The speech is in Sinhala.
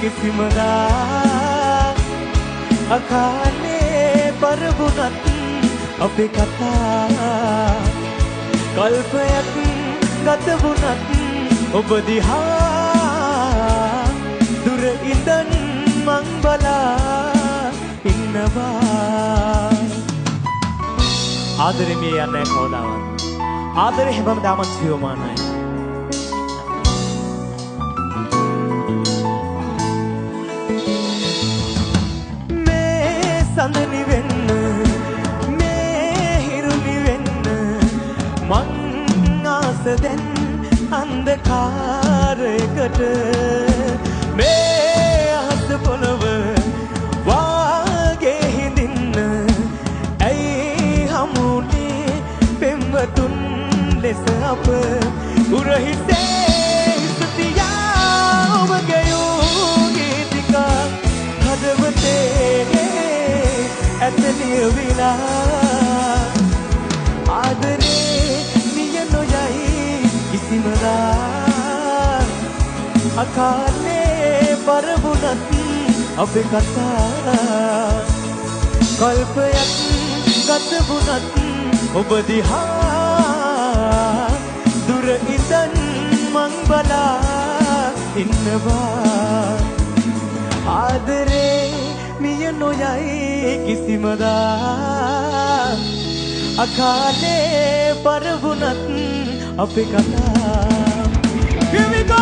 කිසිමදා අකාලේ පරබුණත් අපේ කතා කල්පයක් ගත වුණත් ඔබ දිහා දුර ඉඳන් මං බලා ඉන්නවා ආදරේ මේ යන්නේ කවදාවත් ආදරේ හැමදාම දාමත් ජීවමානයි සඳනි වෙන්න මේ හිරුනි වෙන්න මං ආස දැන් අන්ධකාරයකට මේ අහස පොළව වාගේ හිඳින්න ඇයි හමුනේ පෙම්වතුන් ලෙස අප උරහිසේ ස්තුතියා ඔබගේ ගීතිකා හදවතේ ඇතලිය විලා ආදරේ නිය නොයයි කිසිමදා අකාලේ පරබුණත් අපේ කතා කල්පයක් ගත වුණත් ඔබ දිහා දුර ඉඳන් මං බලා ඉන්නවා ආදරේ මිය නොයයි කිසිමදා අකාලේ පරබුණත් අපේ කතා Here we go!